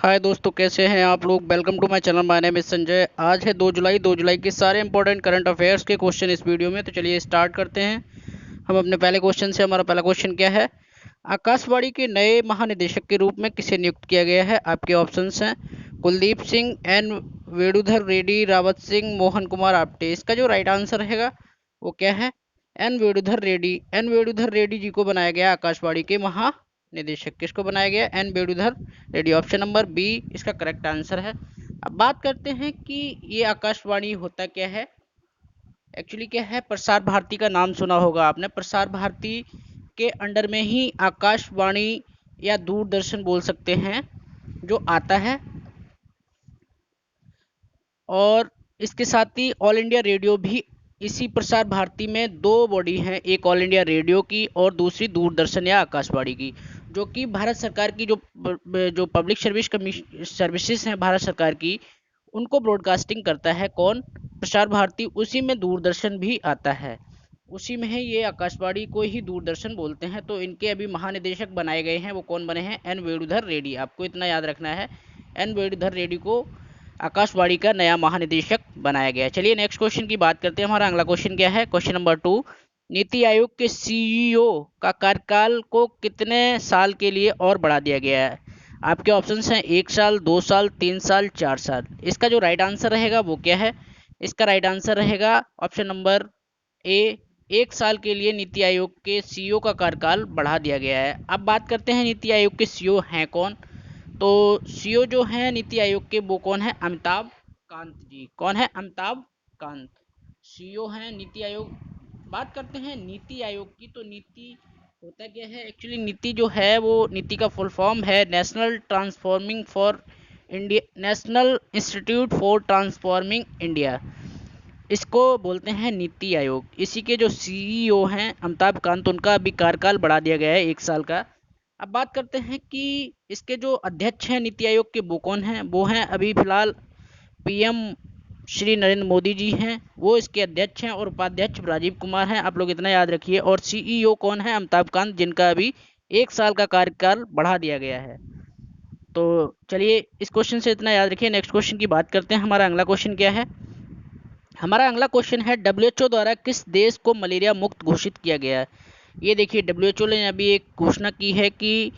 हाय दोस्तों, कैसे हैं आप लोग। Welcome to my channel. My name is Sanjay. आज है 2 जुलाई के सारे इंपॉर्टेंट करंट अफेयर्स के क्वेश्चन इस वीडियो में। तो चलिए स्टार्ट करते हैं हम अपने पहले क्वेश्चन से। हमारा पहला क्वेश्चन क्या है? आकाशवाणी के नए महानिदेशक के रूप में किसे नियुक्त किया गया है? आपके ऑप्शंस हैं कुलदीप सिंह, एन वेणुधर रेड्डी, रावत सिंह, मोहन कुमार आप्टे। इसका जो राइट आंसर रहेगा वो क्या है? एन वेणुधर रेड्डी। एन वेणुधर रेड्डी जी को बनाया गया आकाशवाणी के महानिदेशक। किसको बनाया गया? N Venudhar Reddy. Option number B इसका करेक्ट आंसर है। अब बात करते हैं कि ये आकाशवाणी होता क्या है। एक्चुअली क्या है, प्रसार भारती का नाम सुना होगा आपने। प्रसार भारती के अंडर में ही आकाशवाणी या दूरदर्शन बोल सकते हैं जो आता है, और इसके साथ ही ऑल इंडिया रेडियो भी इसी प्रसार भारती में। दो बॉडी हैं, एक ऑल इंडिया रेडियो की और दूसरी दूरदर्शन या आकाशवाणी की, जो कि भारत सरकार की जो पब्लिक सर्विसेज हैं भारत सरकार की, उनको ब्रॉडकास्टिंग करता है। कौन? प्रसार भारती। उसी में दूरदर्शन भी आता है, उसी में है। ये आकाशवाणी को ही दूरदर्शन बोलते हैं। तो इनके अभी महानिदेशक बनाए गए हैं, वो कौन बने हैं? एन वेणुधर रेड्डी। आपको इतना याद रखना है, एन वेणुधर रेड्डी को आकाशवाणी का नया महानिदेशक बनाया गया है। चलिए नेक्स्ट क्वेश्चन की बात करते हैं। हमारा अगला क्वेश्चन क्या है? Question number 2। नीति आयोग के सीईओ का कार्यकाल को कितने साल के लिए और बढ़ा दिया गया है? आपके ऑप्शंस हैं 1 साल, 2 साल, 3 साल, 4 साल। इसका जो राइट आंसर रहेगा वो क्या है? इसका राइट आंसर रहेगा ऑप्शन नंबर ए। 1 साल के लिए नीति आयोग के सीईओ का कार्यकाल बढ़ा दिया गया है। अब बात करते हैं नीति आयोग के सीईओ हैं कौन। तो सीईओ जो हैं नीति आयोग के, वो कौन है? अमिताभ कांत जी। कौन है? अमिताभ कांत सीईओ हैं नीति आयोग। बात करते हैं नीति आयोग की। तो नीति होता क्या है? एक्चुअली नीति जो है वो, नीति का फुल फॉर्म है national institute for transforming India. इसको बोलते हैं नीति आयोग। इसी के जो सीईओ हैं अमिताभ कांत, उनका अभी कार्यकाल बढ़ा दिया गया है 1 साल का। अब बात करते हैं कि इसके जो अध्यक्ष हैं नीति आयोग के, वो कौन हैं? वो हैं अभी फिलहाल पीएम श्री नरेंद्र मोदी जी हैं, वो इसके अध्यक्ष हैं। और उपाध्यक्ष राजीव कुमार हैं, आप लोग इतना याद रखिए। और सीईओ कौन है? अमिताभ कांत, जिनका अभी 1 साल का कार्यकाल बढ़ा दिया गया है। तो चलिए इस क्वेश्चन से इतना याद रखिए। नेक्स्ट क्वेश्चन की बात करते हैं। हमारा अगला क्वेश्चन क्या है? हमारा अगला क्वेश्चन है डब्ल्यूएचओ द्वारा किस देश को मलेरिया मुक्त घोषित किया गया है? ये देखिए, डब्ल्यूएचओ ने अभी एक घोषणा की है कि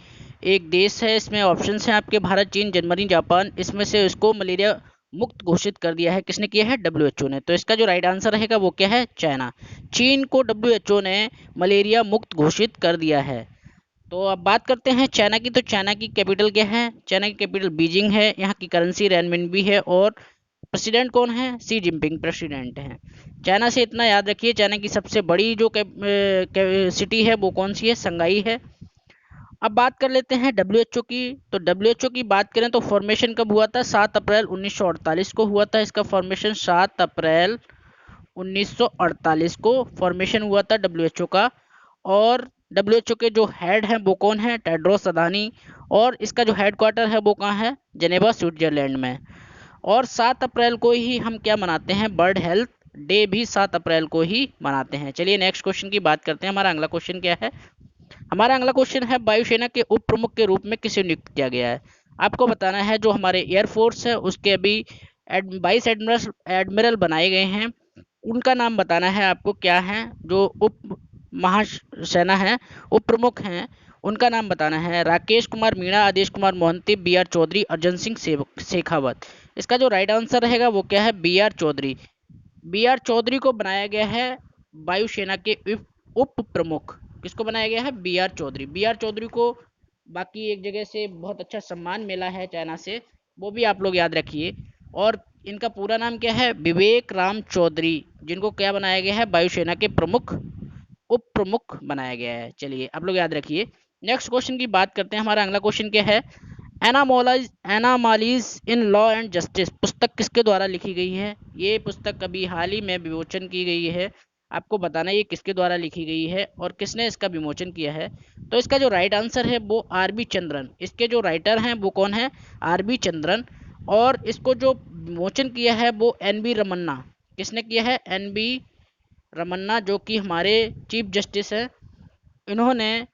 एक देश है, इसमें ऑप्शंस हैं आपके भारत, चीन, जर्मनी, जापान। इसमें से उसको मलेरिया मुक्त घोषित कर दिया है। किसने किया है? डब्ल्यूएचओ ने। तो इसका जो राइट आंसर रहेगा वो क्या है? चाइना। चीन को डब्ल्यूएचओ ने मलेरिया मुक्त घोषित कर दिया है। तो अब बात करते हैं चाइना की। तो चाइना की कैपिटल क्या है? चाइना की कैपिटल बीजिंग है। यहाँ की करेंसी रेनमिनबी है। और प्रेसिडेंट कौन है? सी जिनपिंग प्रेसिडेंट हैं। चाइना से इतना याद रखिए, चाइना की सबसे बड़ी जो सिटी है वो कौन सी है? संघाई है। अब बात कर लेते हैं डब्ल्यूएचओ की। तो डब्ल्यूएचओ की बात करें तो फॉर्मेशन कब हुआ था? 7 अप्रैल 1948 को हुआ था। इसका फॉर्मेशन 7 अप्रैल 1948 को फॉर्मेशन हुआ था डब्ल्यूएचओ का। और डब्ल्यूएचओ के जो हेड हैं वो कौन है? टेड्रोस अदानी। और इसका जो हेडक्वार्टर है वो कहाँ है? जेनेवा, स्विट्जरलैंड में। और 7 अप्रैल को ही हम क्या मनाते हैं? वर्ल्ड हेल्थ डे भी 7 अप्रैल को ही मनाते हैं। चलिए नेक्स्ट क्वेश्चन की बात करते हैं। हमारा अगला क्वेश्चन क्या है? हमारा अगला क्वेश्चन है वायुसेना के उप प्रमुख के रूप में किसे नियुक्त किया गया है? आपको बताना है जो हमारे एयरफोर्स है उसके अभी वाइस एडमिरल बनाए गए हैं, उनका नाम बताना है आपको। क्या है? जो उप महासेना है, उप प्रमुख हैं, उनका नाम बताना है। Rakesh Kumar Meena, Adesh Kumar Mohanty, B R Chaudhary, Arjan Singh Shekhawat. इसका जो राइट आंसर रहेगा वो क्या है? B R Chaudhary. B R Chaudhary को बनाया गया है वायुसेना के उप प्रमुख। किसको बनाया गया है? B R Chaudhary. B R Chaudhary को बाकी एक जगह से बहुत अच्छा सम्मान मिला है चाइना से, वो भी आप लोग याद रखिए। और इनका पूरा नाम क्या है? विवेक राम चौधरी, जिनको क्या बनाया गया है? वायुसेना के प्रमुख, उप प्रमुख बनाया गया है। चलिए आप लोग याद रखिए। नेक्स्ट क्वेश्चन की बात करते हैं। हमारा अगला क्वेश्चन क्या है? एनामालीज इन लॉ एंड जस्टिस पुस्तक किसके द्वारा लिखी गई है? ये पुस्तक अभी हाल ही में विमोचन की गई है। आपको बताना ये किसके द्वारा लिखी गई है और किसने इसका विमोचन किया है। तो इसका जो राइट आंसर है वो आर बी चंद्रन। इसके जो राइटर हैं वो कौन है? R B Chandran. और इसको जो विमोचन किया है वो एन बी रमन्ना। किसने किया है? एन बी रमन्ना, जो कि हमारे चीफ जस्टिस हैं, इन्होंने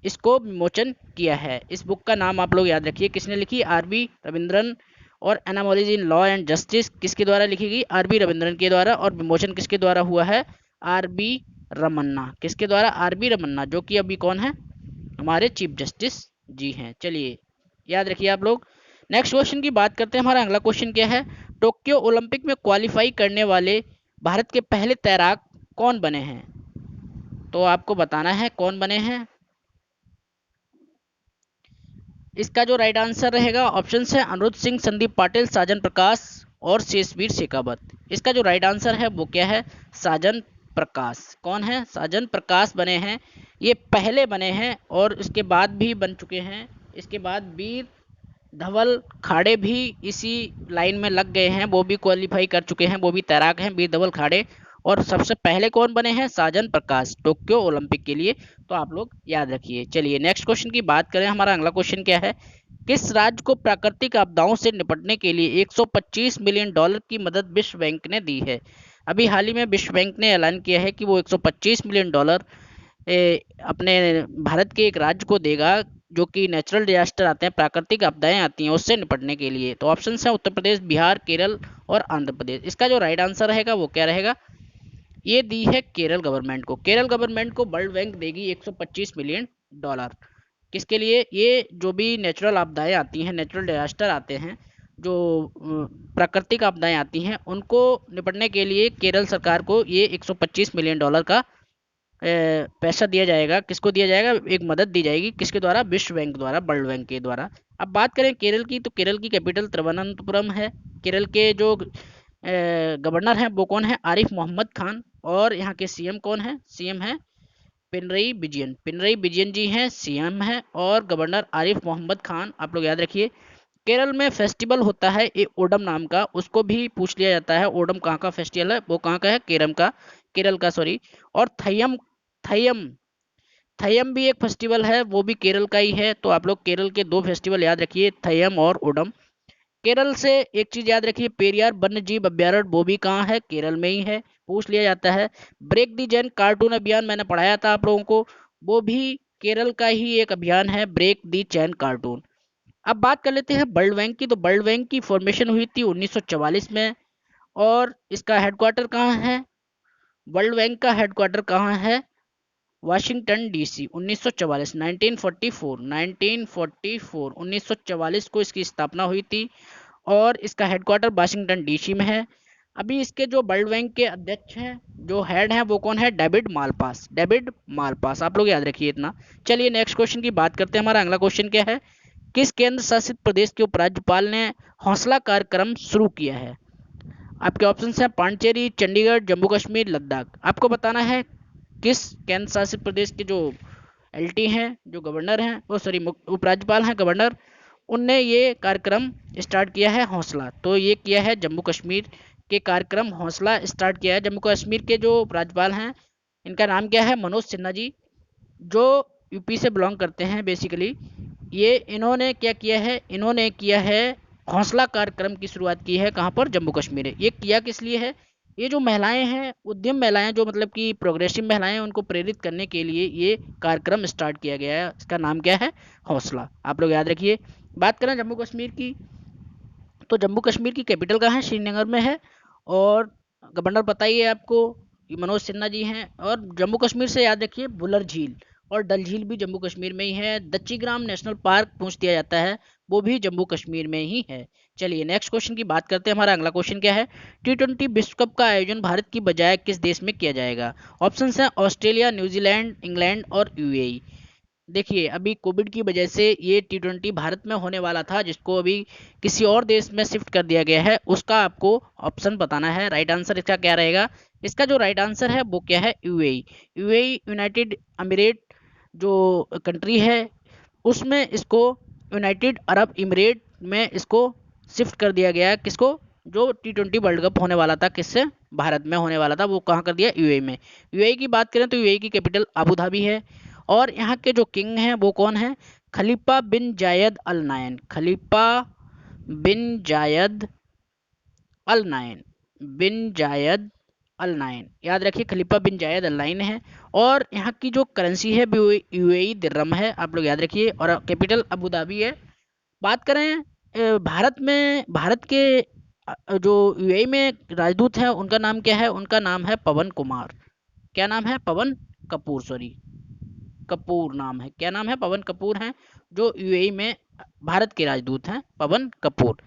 इसको विमोचन किया है। इस बुक का नाम आप लोग याद रखिए, किसने लिखी? आर.बी. रविंद्रन। और एनामोलीज इन लॉ एंड जस्टिस किसके द्वारा लिखी गई? आर.बी. रविंद्रन के द्वारा। और विमोचन किसके द्वारा हुआ है? आर.बी. रमन्ना। किसके द्वारा? आर.बी. रमन्ना, जो कि अभी कौन है? हमारे चीफ जस्टिस जी हैं। चलिए याद रखिए आप लोग। नेक्स्ट क्वेश्चन की बात करते हैं। हमारा अगला क्वेश्चन क्या है? टोक्यो ओलंपिक में क्वालिफाई करने वाले भारत के पहले तैराक कौन बने हैं? तो आपको बताना है कौन बने हैं। इसका जो राइट आंसर रहेगा, ऑप्शन है अनुरुद्ध सिंह, संदीप पाटिल, साजन प्रकाश और शेषवीर शेखावत। इसका जो राइट आंसर है वो क्या है? साजन प्रकाश। कौन है? साजन प्रकाश बने हैं। ये पहले बने हैं और इसके बाद भी बन चुके हैं। इसके बाद वीर धवल खाड़े भी इसी लाइन में लग गए हैं, वो भी क्वालिफाई कर चुके हैं, वो भी तैराक हैं, वीर धवल खाड़े। और सबसे पहले कौन बने हैं? साजन प्रकाश, टोक्यो ओलंपिक के लिए। तो आप लोग याद रखिए। चलिए नेक्स्ट क्वेश्चन की बात करें। हमारा अगला क्वेश्चन क्या है? किस राज्य को प्राकृतिक आपदाओं से निपटने के लिए $125 मिलियन की मदद विश्व बैंक ने दी है? अभी हाल ही में विश्व बैंक ने ऐलान किया है कि वो $125 मिलियन अपने भारत के एक राज्य को देगा, जो कि नेचुरल डिजास्टर आते हैं, प्राकृतिक आपदाएं आती हैं, उससे निपटने के लिए। तो ऑप्शन है उत्तर प्रदेश, बिहार, केरल और आंध्र प्रदेश। इसका जो राइट आंसर रहेगा वो क्या रहेगा? ये दी है केरल गवर्नमेंट को। केरल गवर्नमेंट को वर्ल्ड बैंक देगी $125 मिलियन। किसके लिए? ये जो भी नेचुरल आपदाएं आती हैं, नेचुरल डिजास्टर आते हैं, जो प्राकृतिक आपदाएं आती हैं, उनको निपटने के लिए केरल सरकार को ये $125 मिलियन का पैसा दिया जाएगा। किसको दिया जाएगा? एक मदद दी जाएगी। किसके द्वारा? विश्व बैंक द्वारा, वर्ल्ड बैंक के द्वारा। अब बात करें केरल की, तो केरल की कैपिटल तिरुवनंतपुरम है। केरल के जो गवर्नर हैं वो कौन है? आरिफ मोहम्मद खान। और यहाँ के सीएम कौन है? सीएम है पिनरई विजयन। पिनरई विजयन जी हैं सीएम हैं, और गवर्नर आरिफ मोहम्मद खान। आप लोग याद रखिए। केरल में फेस्टिवल होता है ये ओडम नाम का, उसको भी पूछ लिया जाता है ओडम कहाँ का फेस्टिवल है? वो कहाँ का है? केरल का सॉरी। और थयम थयम थयम भी एक फेस्टिवल है, वो भी केरल का ही है। तो आप लोग केरल के दो फेस्टिवल याद रखिए, थयम और ओडम। केरल से एक चीज याद रखिए, पेरियार वन्य जीव अभ्यारण्य, वो भी कहाँ है? केरल में ही है, पूछ लिया जाता है। ब्रेक दी जैन कार्टून अभियान मैंने पढ़ाया था आप लोगों को, वो भी केरल का ही एक अभियान है, ब्रेक दी चैन कार्टून। अब बात कर लेते हैं वर्ल्ड बैंक की। तो वर्ल्ड बैंक की फॉर्मेशन हुई थी 1944 में। और इसका हेडक्वार्टर कहाँ है? वर्ल्ड बैंक का हेडक्वार्टर कहाँ है? Washington DC. 1944 1944 को इसकी स्थापना हुई थी और इसका हेडक्वार्टर वाशिंगटन डीसी में है। अभी इसके जो वर्ल्ड बैंक के अध्यक्ष हैं, जो हेड हैं, वो कौन है? David Malpass. डेविड मालपास, आप लोग याद रखिए इतना। चलिए नेक्स्ट क्वेश्चन की बात करते हैं। हमारा अगला क्वेश्चन क्या है? किस केंद्र शासित प्रदेश के उपराज्यपाल ने हौसला कार्यक्रम शुरू किया है? आपके ऑप्शन हैं पांडिचेरी, चंडीगढ़, जम्मू कश्मीर, लद्दाख। आपको बताना है किस केंद्र शासित प्रदेश के जो एलटी हैं, जो गवर्नर हैं, वो सॉरी उपराज्यपाल हैं, गवर्नर, उनने ये कार्यक्रम स्टार्ट किया है हौसला। तो ये किया है जम्मू कश्मीर के कार्यक्रम हौसला स्टार्ट किया है। जम्मू कश्मीर के जो राज्यपाल हैं, इनका नाम क्या है? मनोज सिन्हा जी, जो यूपी से बिलोंग करते हैं बेसिकली। ये इन्होंने क्या किया है? इन्होंने किया है हौसला कार्यक्रम की शुरुआत की है। कहाँ पर? जम्मू कश्मीर। ये किया किस लिए है? ये जो महिलाएं हैं, उद्यम महिलाएं, जो मतलब कि प्रोग्रेसिव महिलाएं हैं, उनको प्रेरित करने के लिए ये कार्यक्रम स्टार्ट किया गया है। इसका नाम क्या है? हौसला। आप लोग याद रखिए। बात करें जम्मू कश्मीर की, तो जम्मू कश्मीर की कैपिटल कहाँ है? श्रीनगर में है। और गवर्नर बताइए आपको, मनोज सिन्हा जी हैं। और जम्मू कश्मीर से याद रखिए बुलर झील और डल झील भी जम्मू कश्मीर में ही है। दच्चीग्राम नेशनल पार्क पूछ दिया जाता है, वो भी जम्मू कश्मीर में ही है। चलिए नेक्स्ट क्वेश्चन की बात करते हैं। हमारा अगला क्वेश्चन क्या है? T20 विश्व कप का आयोजन भारत की बजाय किस देश में किया जाएगा? ऑप्शन हैं ऑस्ट्रेलिया, न्यूजीलैंड, इंग्लैंड और यूएई। देखिए अभी कोविड की वजह से ये T20 भारत में होने वाला था, जिसको अभी किसी और देश में शिफ्ट कर दिया गया है। उसका आपको ऑप्शन बताना है। राइट आंसर इसका क्या रहेगा? इसका जो राइट आंसर है वो क्या है? यूएई। यूएई यूनाइटेड अमीरेट जो कंट्री है, उसमें इसको यूनाइटेड अरब इमिरेट में इसको शिफ्ट कर दिया गया है। किसको? जो T20 वर्ल्ड कप होने वाला था, किससे? भारत में होने वाला था, वो कहाँ कर दिया? यूएई में। यूएई की बात करें तो यूएई की कैपिटल अबू धाबी है। और यहाँ के जो किंग हैं वो कौन है? खलीफा बिन जायद अल नायन। खलीफा बिन जायद अल नायन। बिन जायद अल नाइन, याद रखिए खलीफा बिन जायद अल नाइन है। और यहाँ की जो करेंसी है यूएई दिरहम है, आप लोग याद रखिए, और कैपिटल अबू धाबी है। बात करें भारत के जो यूएई में राजदूत हैं उनका नाम क्या है, उनका नाम है पवन कुमार। क्या नाम है, पवन कपूर, सॉरी कपूर नाम है, क्या नाम है, पवन कपूर हैं, जो यूएई में भारत के राजदूत हैं, पवन कपूर।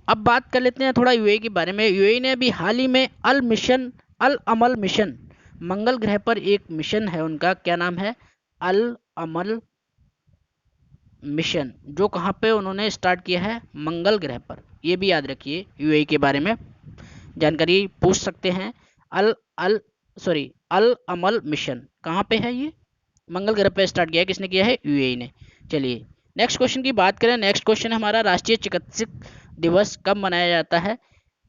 अब बात कर लेते हैं थोड़ा यूएई के बारे में। यूएई ने अभी हाल ही में अल अमल मिशन, मंगल ग्रह पर एक मिशन है उनका, क्या नाम है, अल अमल मिशन, जो कहाँ पे उन्होंने स्टार्ट किया है, मंगल ग्रह पर। ये भी याद रखिए, यूएई के बारे में जानकारी पूछ सकते हैं। अल अल सॉरी अल अमल मिशन कहाँ पे है, ये मंगल ग्रह पे स्टार्ट किया है, किसने किया है, यूएई ने। चलिए नेक्स्ट क्वेश्चन की बात करें। नेक्स्ट क्वेश्चन हमारा, राष्ट्रीय चिकित्सक दिवस कब मनाया जाता है।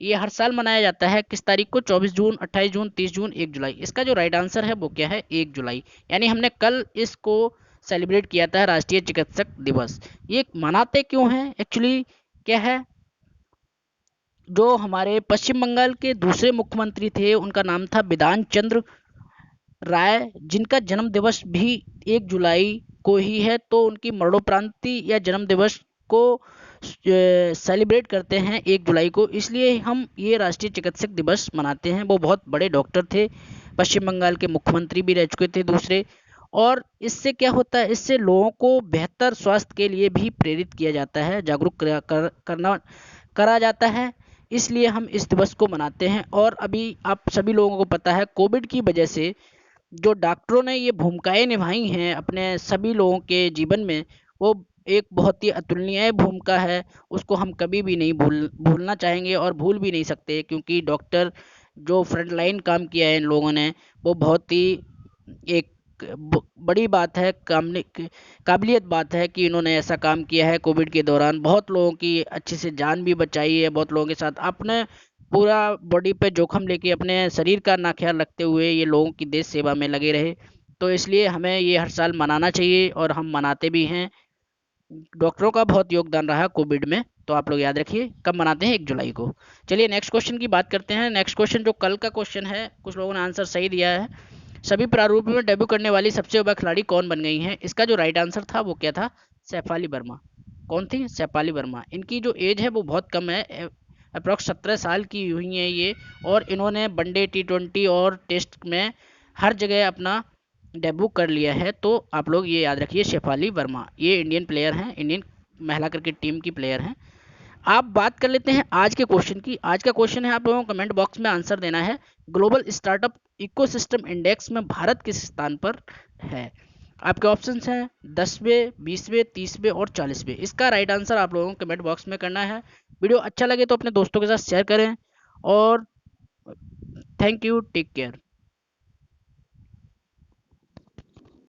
ये हर साल मनाया जाता है, किस तारीख को, 24 जून, 28 जून, 30 जून, 1 जुलाई। इसका जो राइट आंसर है वो क्या है, 1 जुलाई। यानी हमने कल इसको सेलिब्रेट किया था, राष्ट्रीय चिकित्सक दिवस। ये मनाते क्यों हैं एक्चुअली, क्या है, जो हमारे पश्चिम बंगाल के दूसरे मुख्यमंत्री थे उनका नाम था बिधान चंद्र राय, जिनका जन्म दिवस भी 1 जुलाई को ही है, तो उनकी मरणोपरांति या जन्म दिवस को सेलिब्रेट करते हैं 1 जुलाई को, इसलिए हम ये राष्ट्रीय चिकित्सक दिवस मनाते हैं। वो बहुत बड़े डॉक्टर थे, पश्चिम बंगाल के मुख्यमंत्री भी रह चुके थे दूसरे। और इससे क्या होता है, इससे लोगों को बेहतर स्वास्थ्य के लिए भी प्रेरित किया जाता है, जागरूक करा जाता है, इसलिए हम इस दिवस को मनाते हैं। और अभी आप सभी लोगों को पता है, कोविड की वजह से जो डॉक्टरों ने ये भूमिकाएं निभाई हैं अपने सभी लोगों के जीवन में, वो एक बहुत ही अतुलनीय भूमिका है। उसको हम कभी भी नहीं भूलना चाहेंगे और भूल भी नहीं सकते, क्योंकि डॉक्टर जो फ्रंट लाइन काम किया है इन लोगों ने, वो बहुत ही एक बड़ी बात है, काबिलियत बात है कि इन्होंने ऐसा काम किया है। कोविड के दौरान बहुत लोगों की अच्छे से जान भी बचाई है, बहुत लोगों के साथ अपने पूरा बॉडी पे जोखम लेके अपने शरीर का ना ख्याल रखते हुए ये लोगों की देश सेवा में लगे रहे। तो इसलिए हमें ये हर साल मनाना चाहिए और हम मनाते भी हैं। डॉक्टरों का बहुत योगदान रहा कोविड में, तो आप लोग याद रखिए कब मनाते हैं, 1 जुलाई को। चलिए नेक्स्ट क्वेश्चन की बात करते हैं। नेक्स्ट क्वेश्चन जो कल का क्वेश्चन है, कुछ लोगों ने आंसर सही दिया है। सभी प्रारूप में डेब्यू करने वाली सबसे युवा खिलाड़ी कौन बन गई हैं, इसका जो राइट आंसर था वो क्या था, शेफाली वर्मा। कौन थी, शेफाली वर्मा। इनकी जो एज है वो बहुत कम है, अप्रॉक्स 17 साल की हुई है ये, और इन्होंने वनडे, T20 और टेस्ट में हर जगह अपना डेब्यू कर लिया है। तो आप लोग ये याद रखिए, शेफाली वर्मा, ये इंडियन प्लेयर हैं, इंडियन महिला क्रिकेट टीम की प्लेयर हैं। आप बात कर लेते हैं आज के क्वेश्चन की। आज का क्वेश्चन है, आप लोगों को कमेंट बॉक्स में आंसर देना है, ग्लोबल स्टार्टअप इकोसिस्टम इंडेक्स में भारत किस स्थान पर है। आपके ऑप्शंस हैं 10वें, 20वें, 30वें और 40वें। इसका राइट आंसर आप लोगों को कमेंट बॉक्स में करना है। वीडियो अच्छा लगे तो अपने दोस्तों के साथ शेयर करें, और थैंक यू, टेक केयर।